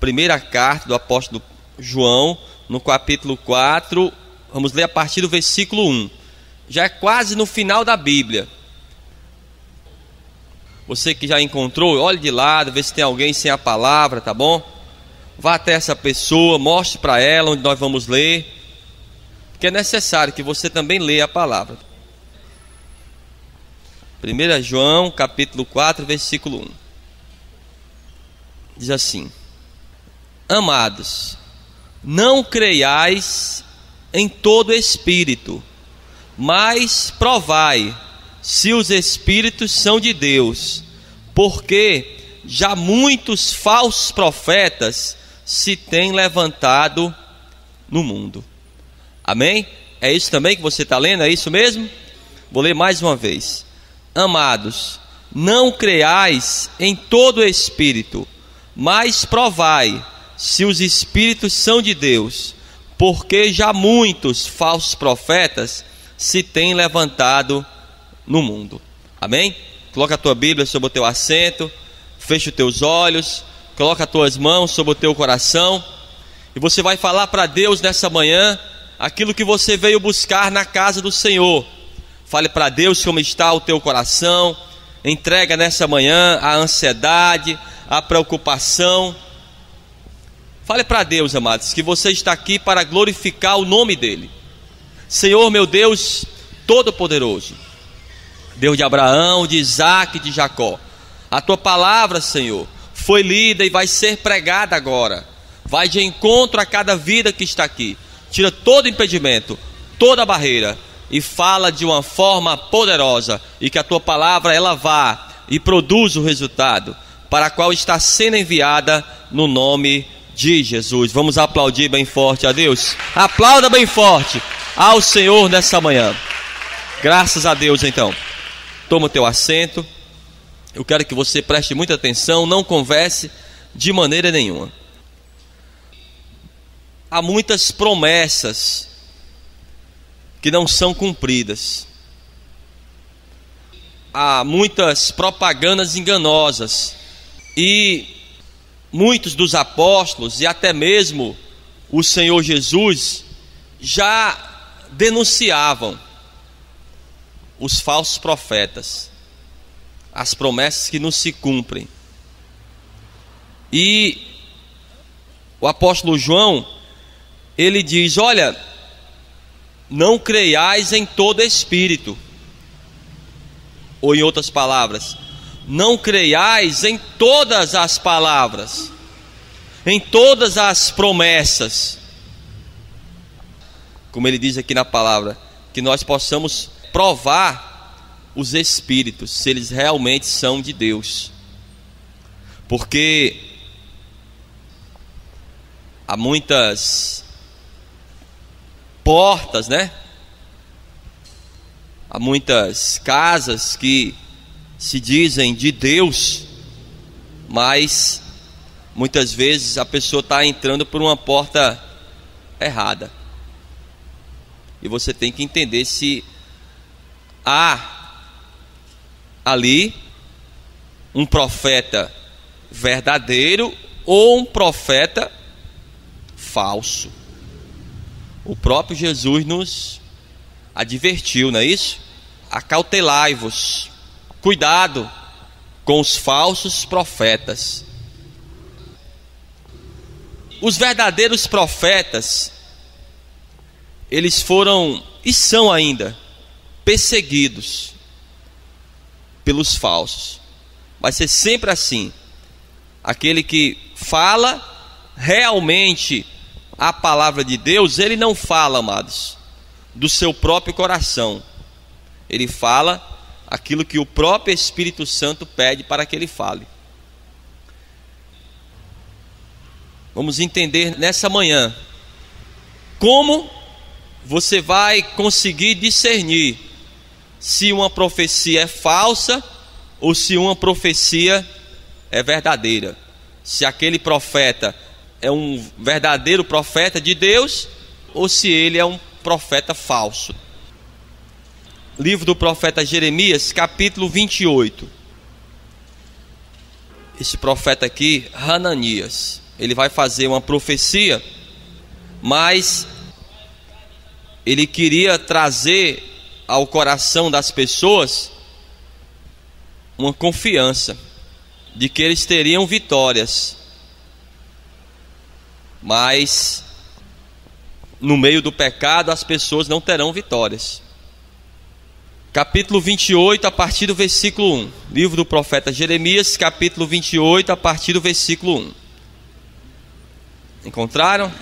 primeira carta do apóstolo João, no capítulo 4, vamos ler a partir do versículo 1. Já é quase no final da Bíblia. Você que já encontrou, olhe de lado, vê se tem alguém sem a palavra, tá bom? Vá até essa pessoa, mostre para ela onde nós vamos ler, porque é necessário que você também leia a palavra. 1 João, capítulo 4, versículo 1. Diz assim: Amados, não creiais em todo espírito, mas provai se os espíritos são de Deus, porque já muitos falsos profetas se têm levantado no mundo. Amém? É isso também que você está lendo? É isso mesmo? Vou ler mais uma vez. Amados, não creiais em todo espírito, mas provai se os espíritos são de Deus, porque já muitos falsos profetas se têm levantado no mundo. Amém? Coloca a tua Bíblia sobre o teu assento, fecha os teus olhos, coloca as tuas mãos sobre o teu coração, e você vai falar para Deus nessa manhã aquilo que você veio buscar na casa do Senhor. Fale para Deus como está o teu coração. Entrega nessa manhã a ansiedade, a preocupação. Fale para Deus, amados, que você está aqui para glorificar o nome dEle. Senhor, meu Deus Todo-Poderoso, Deus de Abraão, de Isaac e de Jacó, a tua palavra, Senhor, foi lida e vai ser pregada agora. Vai de encontro a cada vida que está aqui. Tira todo impedimento, toda barreira, e fala de uma forma poderosa, e que a tua palavra ela vá e produza o resultado para a qual está sendo enviada, no nome de Jesus. Vamos aplaudir bem forte a Deus. Aplauda bem forte ao Senhor nessa manhã. Graças a Deus. Então, toma o teu assento. Eu quero que você preste muita atenção, não converse de maneira nenhuma. Há muitas promessas que não são cumpridas. Há muitas propagandas enganosas. E muitos dos apóstolos e até mesmo o Senhor Jesus já denunciavam os falsos profetas, as promessas que não se cumprem. E o apóstolo João, ele diz: olha, não creiais em todo espírito, ou em outras palavras, não creiais em todas as palavras, em todas as promessas. Como ele diz aqui na palavra, que nós possamos provar os espíritos, se eles realmente são de Deus. Porque há muitas portas, né? Há muitas casas que se dizem de Deus, mas muitas vezes a pessoa está entrando por uma porta errada. E você tem que entender se há ali um profeta verdadeiro ou um profeta falso. O próprio Jesus nos advertiu, não é isso? Acautelai-vos, cuidado com os falsos profetas. Os verdadeiros profetas, eles foram e são ainda perseguidos pelos falsos. Vai ser sempre assim. Aquele que fala realmente a palavra de Deus, ele não fala, amados, do seu próprio coração. Ele fala aquilo que o próprio Espírito Santo pede para que ele fale. Vamos entender nessa manhã como você vai conseguir discernir se uma profecia é falsa ou se uma profecia é verdadeira. Se aquele profeta é um verdadeiro profeta de Deus ou se ele é um profeta falso. Livro do profeta Jeremias, capítulo 28. Esse profeta aqui, Hananias, ele vai fazer uma profecia, mas ele queria trazer ao coração das pessoas uma confiança de que eles teriam vitórias. Mas no meio do pecado as pessoas não terão vitórias. Capítulo 28, a partir do versículo 1. Livro do profeta Jeremias, capítulo 28, a partir do versículo 1. Encontraram?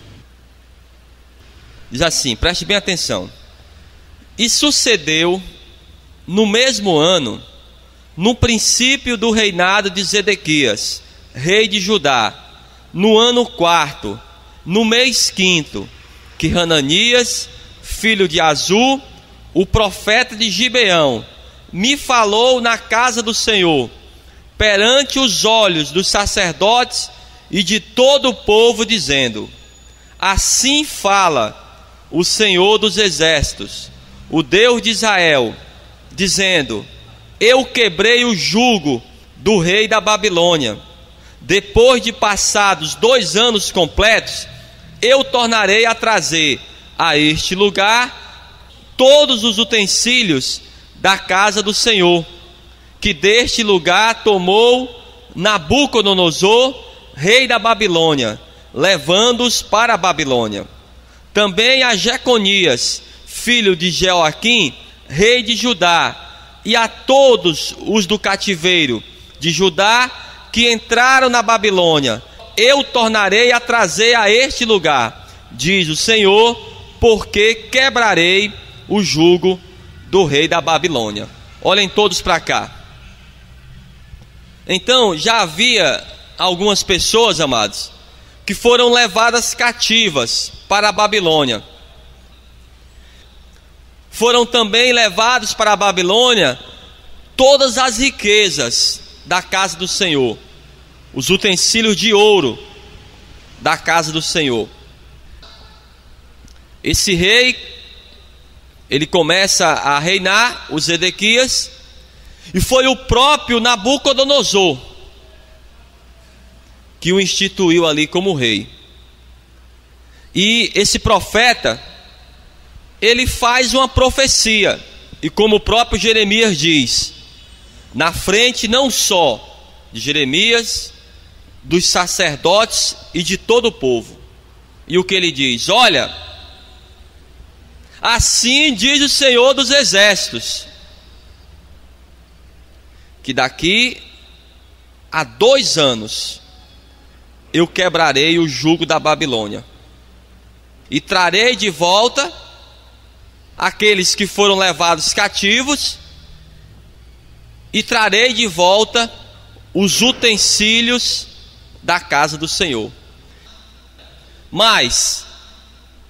Diz assim, preste bem atenção. E sucedeu no mesmo ano, no princípio do reinado de Zedequias, rei de Judá, no ano 4º, no mês 5º, que Hananias, filho de Azur, o profeta de Gibeão, me falou na casa do Senhor, perante os olhos dos sacerdotes e de todo o povo, dizendo: assim fala o Senhor dos exércitos, o Deus de Israel, dizendo: eu quebrei o jugo do rei da Babilônia. Depois de passados 2 anos completos, eu tornarei a trazer a este lugar todos os utensílios da casa do Senhor, que deste lugar tomou Nabucodonosor, rei da Babilônia, levando-os para a Babilônia. Também a Jeconias, filho de Jeoaquim, rei de Judá, e a todos os do cativeiro de Judá que entraram na Babilônia, eu tornarei a trazer a este lugar, diz o Senhor, porque quebrarei o jugo do rei da Babilônia. Olhem todos para cá. Então já havia algumas pessoas, amados, que foram levadas cativas para a Babilônia. Foram também levados para a Babilônia todas as riquezas da casa do Senhor, os utensílios de ouro da casa do Senhor. Esse rei, ele começa a reinar, o Zedequias, e foi o próprio Nabucodonosor que o instituiu ali como rei. E esse profeta, ele faz uma profecia, e como o próprio Jeremias diz, na frente não só de Jeremias, dos sacerdotes e de todo o povo. E o que ele diz? Olha, assim diz o Senhor dos exércitos, que daqui a 2 anos eu quebrarei o jugo da Babilônia e trarei de volta aqueles que foram levados cativos, e trarei de volta os utensílios da casa do Senhor. Mas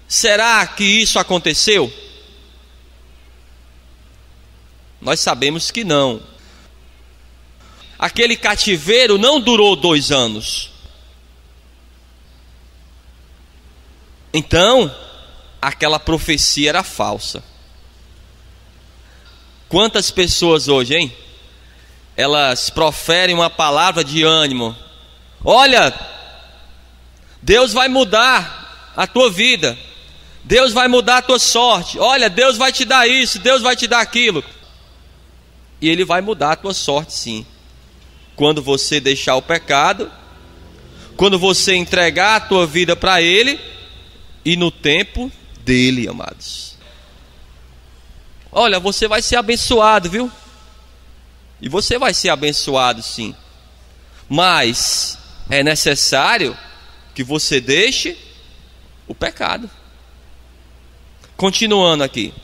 será que isso aconteceu? Nós sabemos que não. Aquele cativeiro não durou 2 anos. Então, aquela profecia era falsa. Quantas pessoas hoje, hein? Elas proferem uma palavra de ânimo. Olha, Deus vai mudar a tua vida. Deus vai mudar a tua sorte. Olha, Deus vai te dar isso, Deus vai te dar aquilo. E Ele vai mudar a tua sorte, sim. Quando você deixar o pecado, quando você entregar a tua vida para Ele, e no tempo dele, amados. Olha, você vai ser abençoado, viu? E você vai ser abençoado, sim. Mas é necessário que você deixe o pecado. Continuando aqui.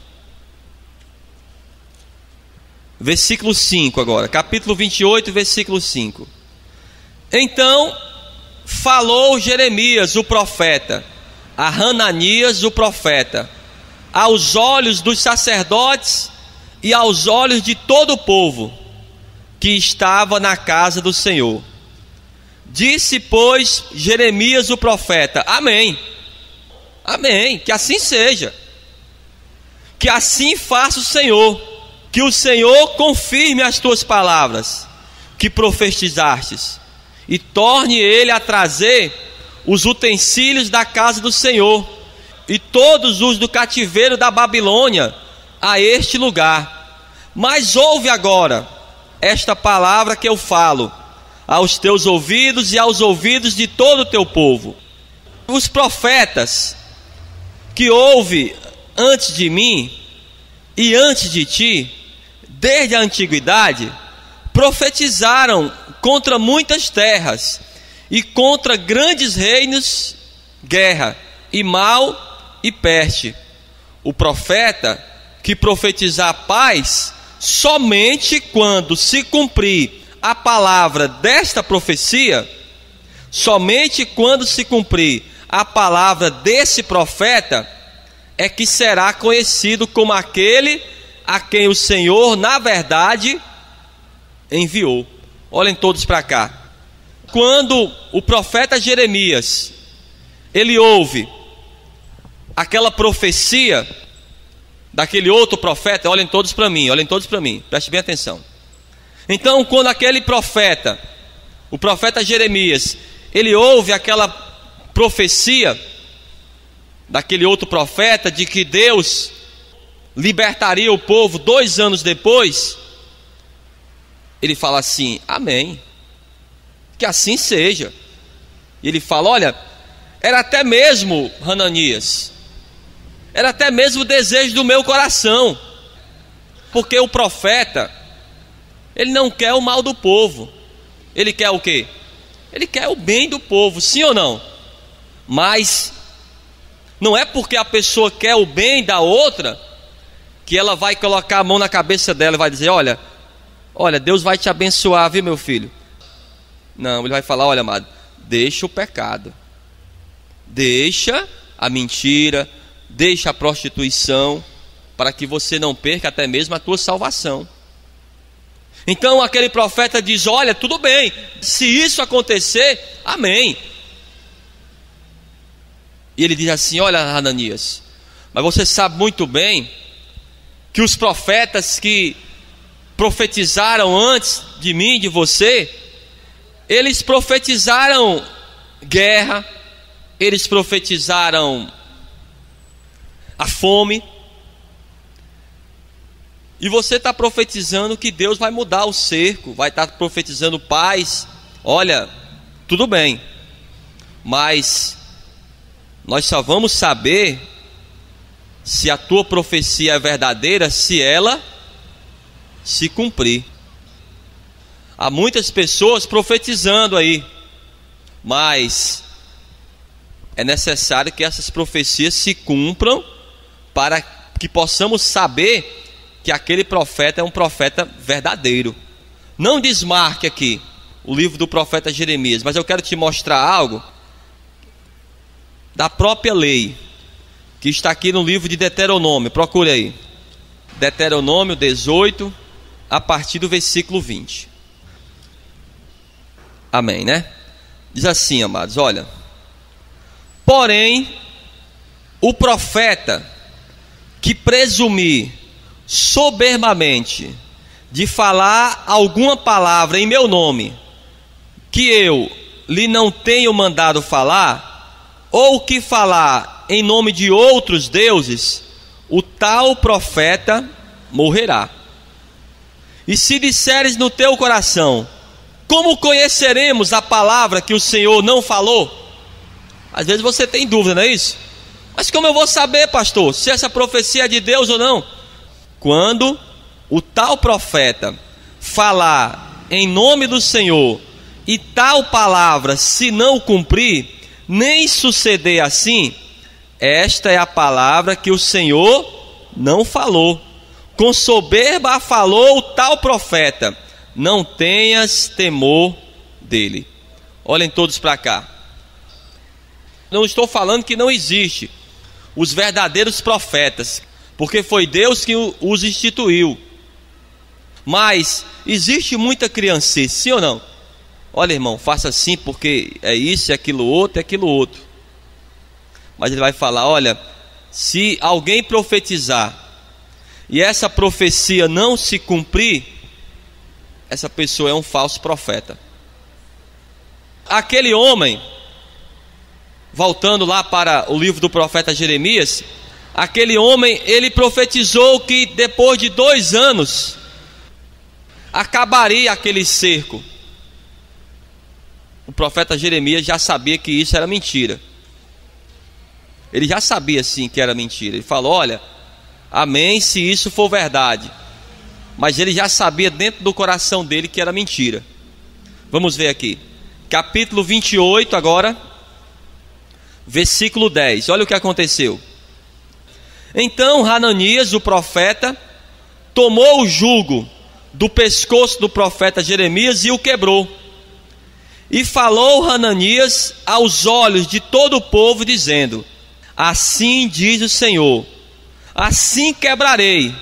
Versículo 5 agora. Capítulo 28, versículo 5. Então falou Jeremias, o profeta, a Hananias, o profeta, aos olhos dos sacerdotes e aos olhos de todo o povo que estava na casa do Senhor. Disse, pois, Jeremias o profeta: amém, amém, que assim seja, que assim faça o Senhor, que o Senhor confirme as tuas palavras que profetizastes, e torne ele a trazer os utensílios da casa do Senhor e todos os do cativeiro da Babilônia a este lugar. Mas ouve agora esta palavra que eu falo aos teus ouvidos e aos ouvidos de todo o teu povo. Os profetas que houve antes de mim e antes de ti, desde a antiguidade, profetizaram contra muitas terras e contra grandes reinos, guerra e mal e peste. O profeta que profetizar paz, somente quando se cumprir a palavra desta profecia, somente quando se cumprir a palavra desse profeta, é que será conhecido como aquele a quem o Senhor, na verdade, enviou. Olhem todos para cá. Quando o profeta Jeremias, ele ouve aquela profecia daquele outro profeta, olhem todos para mim, preste bem atenção. Então, quando aquele profeta, o profeta Jeremias, ele ouve aquela profecia daquele outro profeta de que Deus libertaria o povo 2 anos depois, ele fala assim: amém, que assim seja. E ele fala: olha, era até mesmo, Hananias, era até mesmo o desejo do meu coração, porque o profeta, ele não quer o mal do povo, ele quer o quê? Ele quer o bem do povo, sim ou não? Mas não é porque a pessoa quer o bem da outra que ela vai colocar a mão na cabeça dela e vai dizer: olha, Deus vai te abençoar, viu, meu filho? Não, ele vai falar: olha, amado, deixa o pecado, deixa a mentira, deixa a prostituição, para que você não perca até mesmo a tua salvação. Então aquele profeta diz: olha, tudo bem, se isso acontecer, amém. E ele diz assim: olha, Hananias, mas você sabe muito bem que os profetas que profetizaram antes de mim, de você, eles profetizaram guerra, eles profetizaram a fome, e você está profetizando que Deus vai mudar o cerco, vai estar profetizando paz. Olha, tudo bem, mas nós só vamos saber se a tua profecia é verdadeira se ela se cumprir. Há muitas pessoas profetizando aí, mas é necessário que essas profecias se cumpram para que possamos saber que aquele profeta é um profeta verdadeiro. Não desmarque aqui o livro do profeta Jeremias, mas eu quero te mostrar algo da própria lei, que está aqui no livro de Deuteronômio. Procure aí, Deuteronômio 18, a partir do versículo 20. Amém, né? Diz assim, amados, olha: porém, o profeta que presumir soberbamente de falar alguma palavra em meu nome, que eu lhe não tenho mandado falar, ou que falar em nome de outros deuses, o tal profeta morrerá. E se disseres no teu coração: como conheceremos a palavra que o Senhor não falou? Às vezes você tem dúvida, não é isso? Mas como eu vou saber, pastor, se essa profecia é de Deus ou não? Quando o tal profeta falar em nome do Senhor e tal palavra se não cumprir, nem suceder assim, esta é a palavra que o Senhor não falou. Com soberba falou o tal profeta, não tenhas temor dele. Olhem todos para cá. Não estou falando que não existe os verdadeiros profetas, porque foi Deus que os instituiu. Mas existe muita criancice, sim ou não? Olha, irmão, faça assim porque é isso, é aquilo outro. Mas ele vai falar: olha, se alguém profetizar e essa profecia não se cumprir, essa pessoa é um falso profeta. Aquele homem voltando lá para o livro do profeta Jeremias, aquele homem, ele profetizou que depois de 2 anos acabaria aquele cerco. O profeta Jeremias já sabia que isso era mentira. Ele já sabia sim que era mentira. Ele falou: olha, amém se isso for verdade. Mas ele já sabia dentro do coração dele que era mentira. Vamos ver aqui, capítulo 28 agora, versículo 10. Olha o que aconteceu. Então Hananias, o profeta, tomou o jugo do pescoço do profeta Jeremias e o quebrou. E falou Hananias aos olhos de todo o povo, dizendo: assim diz o Senhor, assim quebrarei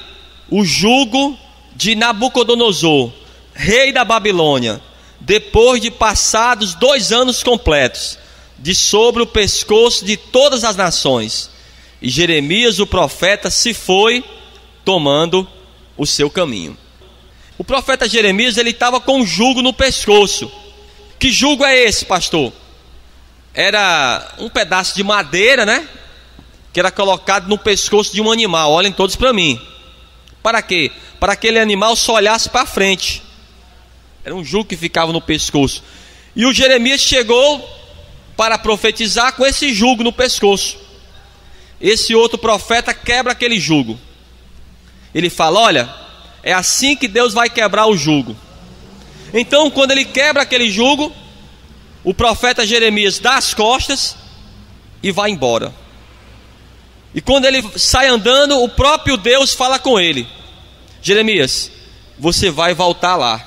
o jugo de Nabucodonosor, rei da Babilônia, depois de passados 2 anos completos, de sobre o pescoço de todas as nações. E Jeremias, o profeta, se foi, tomando o seu caminho. O profeta Jeremias, ele estava com um jugo no pescoço. Que jugo é esse, pastor? Era um pedaço de madeira, né? Que era colocado no pescoço de um animal. Olhem todos para mim. Para quê? Para que aquele animal só olhasse para frente. Era um jugo que ficava no pescoço. E o Jeremias chegou para profetizar com esse jugo no pescoço. Esse outro profeta quebra aquele jugo. Ele fala: olha, é assim que Deus vai quebrar o jugo. Então, quando ele quebra aquele jugo, o profeta Jeremias dá as costas e vai embora. E quando ele sai andando, o próprio Deus fala com ele: Jeremias, você vai voltar lá.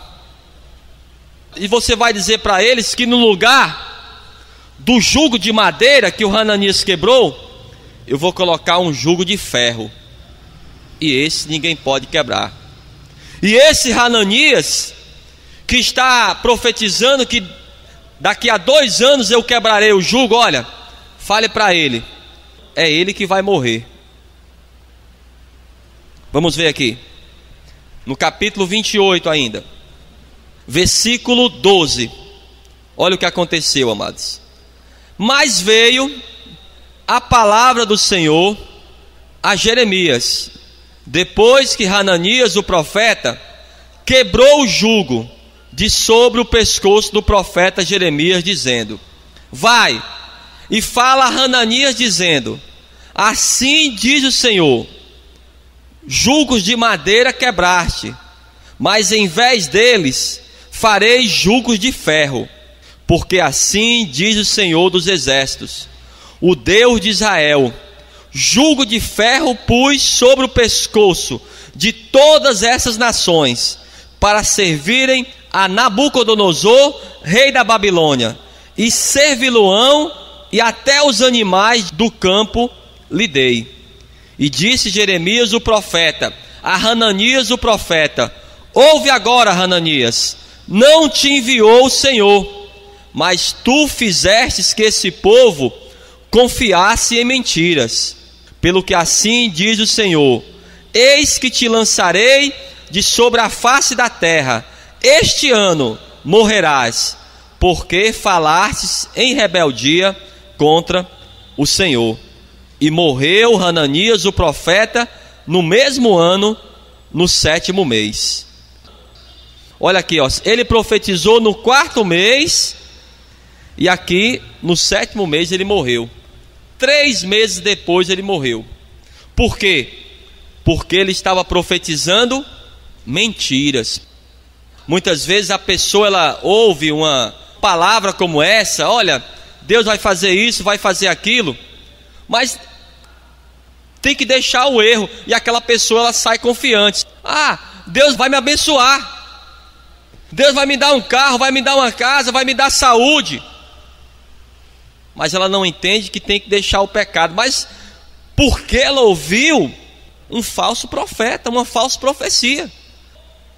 E você vai dizer para eles que no lugar do jugo de madeira que o Hananias quebrou, eu vou colocar um jugo de ferro. E esse ninguém pode quebrar. E esse Hananias, que está profetizando que daqui a 2 anos eu quebrarei o jugo, olha, fale para ele, é ele que vai morrer. Vamos ver aqui, no capítulo 28 ainda, versículo 12. Olha o que aconteceu, amados. Mas veio a palavra do Senhor a Jeremias, depois que Hananias, o profeta, quebrou o jugo de sobre o pescoço do profeta Jeremias, dizendo: vai e fala a Hananias, dizendo: assim diz o Senhor, jugos de madeira quebraste, mas em vez deles farei jugos de ferro, porque assim diz o Senhor dos exércitos, o Deus de Israel: jugo de ferro pus sobre o pescoço de todas essas nações, para servirem a Nabucodonosor, rei da Babilônia, e servi-lo-ão, e até os animais do campo lhe dei. E disse Jeremias o profeta a Hananias o profeta: ouve agora, Hananias, não te enviou o Senhor, mas tu fizestes que esse povo confiasse em mentiras. Pelo que assim diz o Senhor: eis que te lançarei de sobre a face da terra, este ano morrerás, porque falastes em rebeldia contra o Senhor. E morreu Hananias o profeta no mesmo ano, no 7º mês. Olha aqui, ó, ele profetizou no 4º mês, e aqui no 7º mês ele morreu. 3 meses depois ele morreu. Por quê? Porque ele estava profetizando mentiras. Muitas vezes a pessoa, ela ouve uma palavra como essa: olha, Deus vai fazer isso, vai fazer aquilo, mas tem que deixar o erro, e aquela pessoa, ela sai confiante: ah, Deus vai me abençoar, Deus vai me dar um carro, vai me dar uma casa, vai me dar saúde. Mas ela não entende que tem que deixar o pecado. Mas porque ela ouviu um falso profeta, uma falsa profecia.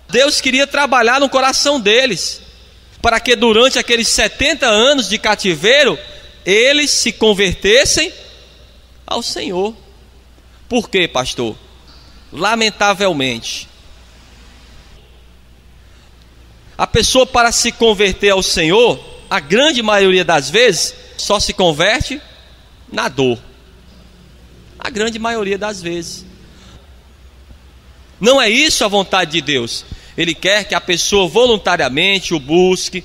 Deus queria trabalhar no coração deles, para que durante aqueles 70 anos de cativeiro, eles se convertessem ao Senhor. Por quê, pastor? Lamentavelmente, a pessoa, para se converter ao Senhor, a grande maioria das vezes, só se converte na dor. A grande maioria das vezes. Não é isso a vontade de Deus. Ele quer que a pessoa voluntariamente o busque.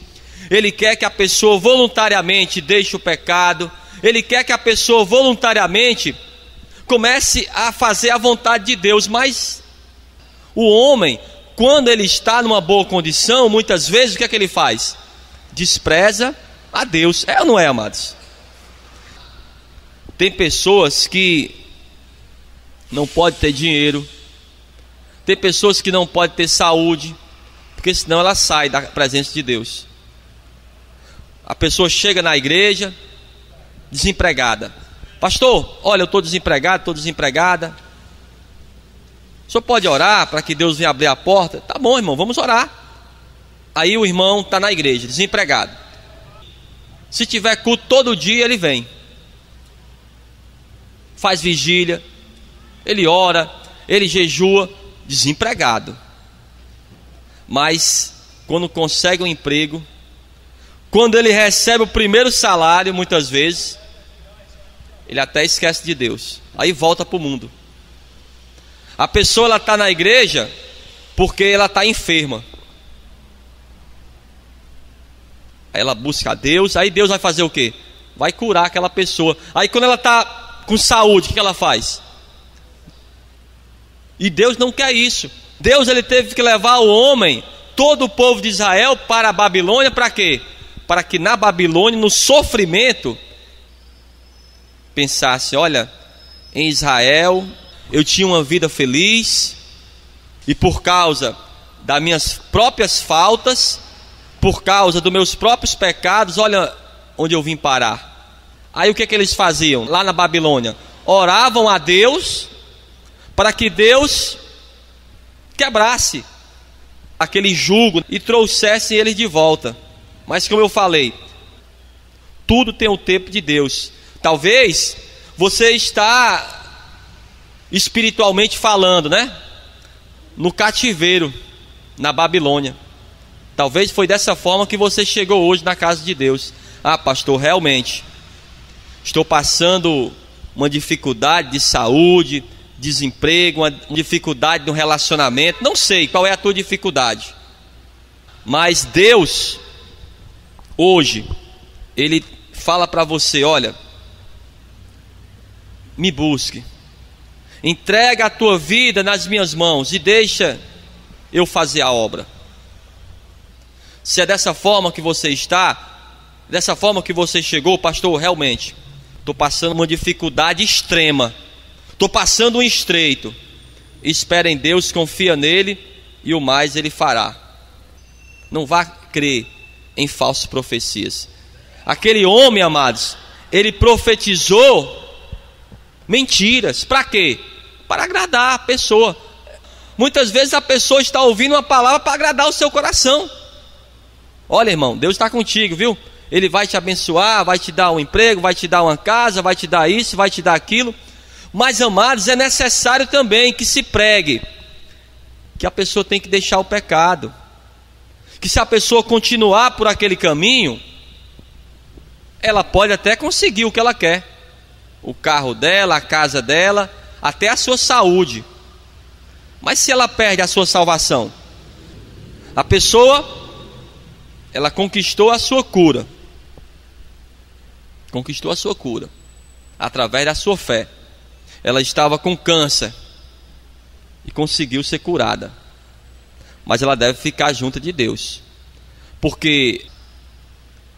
Ele quer que a pessoa voluntariamente deixe o pecado. Ele quer que a pessoa voluntariamente comece a fazer a vontade de Deus. Mas o homem, quando ele está numa boa condição, muitas vezes o que é que ele faz? Despreza a Deus. É ou não é, amados? Tem pessoas que não podem ter dinheiro. Tem pessoas que não podem ter saúde, porque senão ela sai da presença de Deus. A pessoa chega na igreja desempregada. Pastor, olha, eu estou desempregado, estou desempregada. O senhor pode orar para que Deus venha abrir a porta? Tá bom, irmão, vamos orar. Aí o irmão está na igreja, desempregado. Se tiver culto todo dia, ele vem. Faz vigília, ele ora, ele jejua, desempregado. Mas quando consegue um emprego, quando ele recebe o primeiro salário, muitas vezes, ele até esquece de Deus. Aí volta para o mundo. A pessoa está na igreja porque ela está enferma. Aí ela busca a Deus, aí Deus vai fazer o quê? Vai curar aquela pessoa. Aí quando ela está com saúde, o que ela faz? E Deus não quer isso. Deus, ele teve que levar o homem, todo o povo de Israel, para a Babilônia, para quê? Para que na Babilônia, no sofrimento, pensasse, olha, em Israel eu tinha uma vida feliz, e por causa das minhas próprias faltas, por causa dos meus próprios pecados, olha onde eu vim parar. Aí o que é que eles faziam lá na Babilônia? Oravam a Deus para que Deus quebrasse aquele jugo e trouxesse eles de volta. Mas como eu falei, tudo tem o tempo de Deus. Talvez você está espiritualmente falando, né? No cativeiro, na Babilônia. Talvez foi dessa forma que você chegou hoje na casa de Deus. Ah, pastor, realmente estou passando uma dificuldade de saúde, desemprego, uma dificuldade no relacionamento. Não sei qual é a tua dificuldade, mas Deus hoje ele fala para você, olha, me busque, entrega a tua vida nas minhas mãos e deixa eu fazer a obra. Se é dessa forma que você está, dessa forma que você chegou, pastor, realmente estou passando uma dificuldade extrema, estou passando um estreito. Espera em Deus, confia nele e o mais ele fará. Não vá crer em falsas profecias. Aquele homem, amados, ele profetizou mentiras. Para quê? Para agradar a pessoa. Muitas vezes a pessoa está ouvindo uma palavra para agradar o seu coração. Olha, irmão, Deus está contigo, viu? Ele vai te abençoar, vai te dar um emprego, vai te dar uma casa, vai te dar isso, vai te dar aquilo. Mas, amados, é necessário também que se pregue que a pessoa tem que deixar o pecado, que se a pessoa continuar por aquele caminho, ela pode até conseguir o que ela quer, o carro dela, a casa dela, até a sua saúde. Mas se ela perde a sua salvação, a pessoa, ela conquistou a sua cura, através da sua fé. Ela estava com câncer e conseguiu ser curada, mas ela deve ficar junto de Deus, porque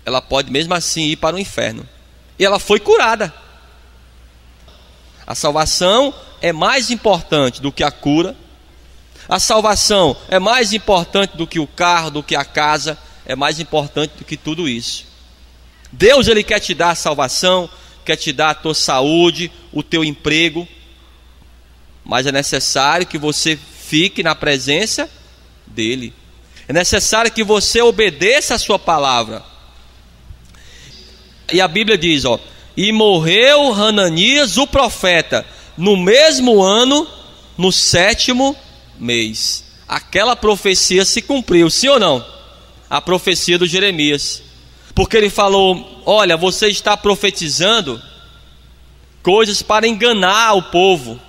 ela pode mesmo assim ir para o inferno. E ela foi curada. A salvação é mais importante do que a cura. A salvação é mais importante do que o carro, do que a casa. É mais importante do que tudo isso. Deus, ele quer te dar a salvação, quer te dar a tua saúde, o teu emprego, mas é necessário que você fique na presença dele. É necessário que você obedeça a sua palavra. E a Bíblia diz, ó, e morreu Hananias o profeta no mesmo ano, no 7º mês. Aquela profecia se cumpriu, sim ou não? A profecia do Jeremias, porque ele falou, olha, você está profetizando coisas para enganar o povo,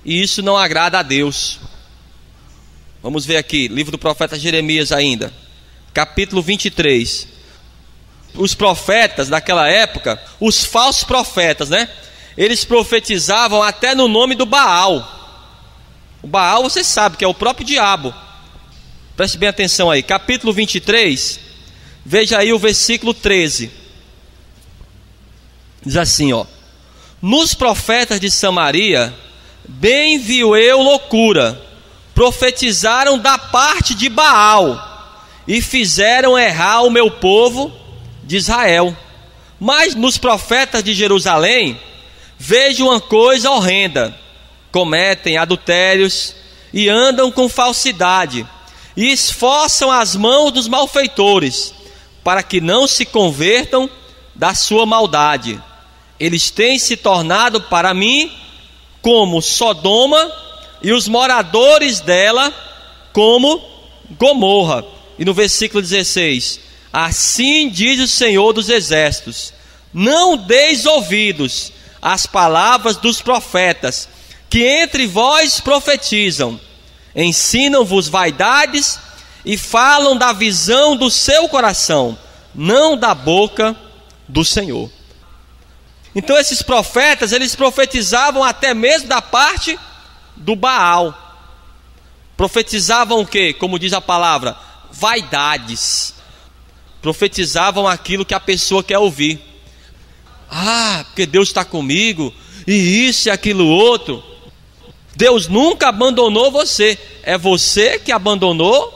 e isso não agrada a Deus. Vamos ver aqui, livro do profeta Jeremias ainda, capítulo 23. Os profetas daquela época, os falsos profetas, né? Eles profetizavam até no nome do Baal. O Baal, você sabe que é o próprio diabo. Preste bem atenção aí, capítulo 23, veja aí o versículo 13. Diz assim, ó: nos profetas de Samaria, bem viu eu loucura, profetizaram da parte de Baal, e fizeram errar o meu povo de Israel. Mas nos profetas de Jerusalém, vejo uma coisa horrenda: cometem adultérios e andam com falsidade, e esforçam as mãos dos malfeitores, para que não se convertam da sua maldade. Eles têm se tornado para mim como Sodoma, e os moradores dela como Gomorra. E no versículo 16: assim diz o Senhor dos Exércitos: não deis ouvidos às palavras dos profetas, que entre vós profetizam, ensinam-vos vaidades e falam da visão do seu coração, não da boca do Senhor. Então esses profetas, eles profetizavam até mesmo da parte do Baal. Profetizavam o quê? Como diz a palavra, vaidades. Profetizavam aquilo que a pessoa quer ouvir. Ah, porque Deus está comigo, e isso e aquilo outro. Deus nunca abandonou você. É você que abandonou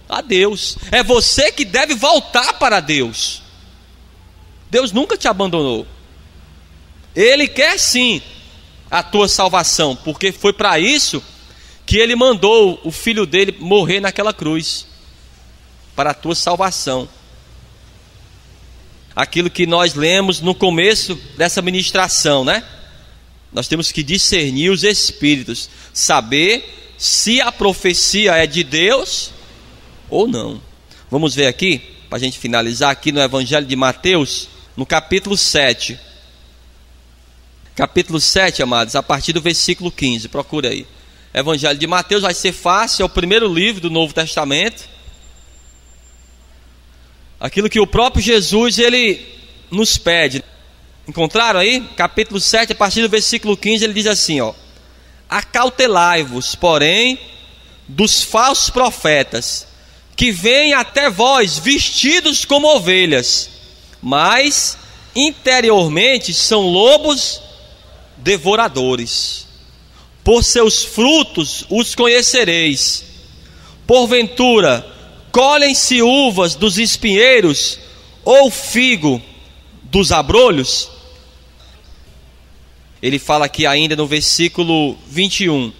a Deus. É você que deve voltar para Deus. Deus nunca te abandonou. Ele quer sim a tua salvação, porque foi para isso que Ele mandou o Filho dele morrer naquela cruz, para a tua salvação. Aquilo que nós lemos no começo dessa ministração, né? Nós temos que discernir os espíritos, saber se a profecia é de Deus ou não. Vamos ver aqui, para a gente finalizar, aqui no Evangelho de Mateus, no capítulo 7. Capítulo 7, amados, a partir do versículo 15, procura aí. Evangelho de Mateus, vai ser fácil, é o primeiro livro do Novo Testamento. Aquilo que o próprio Jesus, ele nos pede. Encontraram aí? Capítulo 7, a partir do versículo 15, ele diz assim, ó: acautelai-vos, porém, dos falsos profetas, que vêm até vós vestidos como ovelhas, mas interiormente são lobos devoradores. Por seus frutos os conhecereis. Porventura colhem-se uvas dos espinheiros, ou figo dos abrolhos? Ele fala aqui ainda no versículo 21,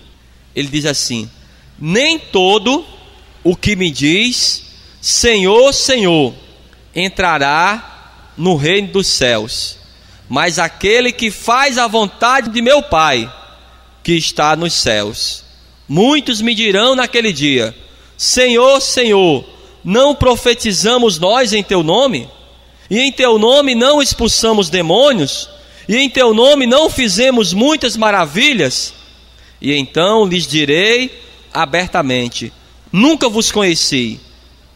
ele diz assim: nem todo o que me diz Senhor, Senhor entrará no reino dos céus, mas aquele que faz a vontade de meu Pai que está nos céus. Muitos me dirão naquele dia: Senhor, Senhor, não profetizamos nós em teu nome? E em teu nome não expulsamos demônios? E em teu nome não fizemos muitas maravilhas? E então lhes direi abertamente: nunca vos conheci.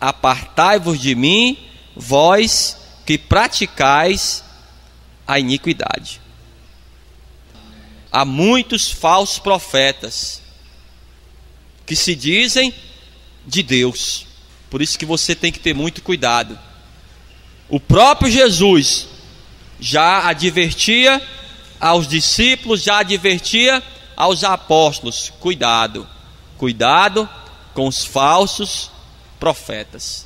Apartai-vos de mim, vós que praticais a iniquidade. Há muitos falsos profetas que se dizem de Deus. Por isso que você tem que ter muito cuidado. O próprio Jesus já advertia aos discípulos, já advertia aos apóstolos: cuidado, cuidado com os falsos profetas.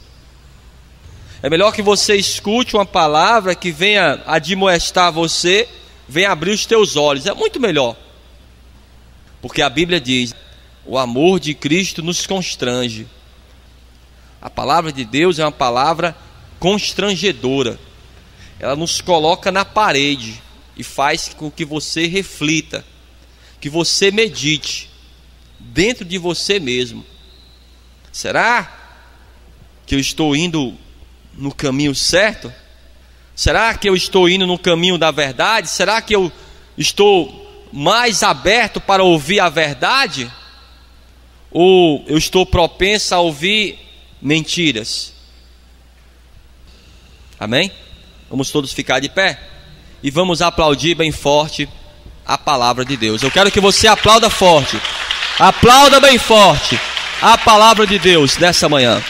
É melhor que você escute uma palavra que venha admoestar você, venha abrir os teus olhos. É muito melhor, porque a Bíblia diz: o amor de Cristo nos constrange. A palavra de Deus é uma palavra constrangedora. Ela nos coloca na parede e faz com que você reflita, que você medite dentro de você mesmo. Será que eu estou indo no caminho certo? Será que eu estou indo no caminho da verdade? Será que eu Estou mais aberto para ouvir a verdade? Ou eu estou propenso a ouvir mentiras? Amém? Vamos todos ficar de pé e vamos aplaudir bem forte a palavra de Deus. Eu quero que você aplauda forte, aplauda bem forte a palavra de Deus nessa manhã.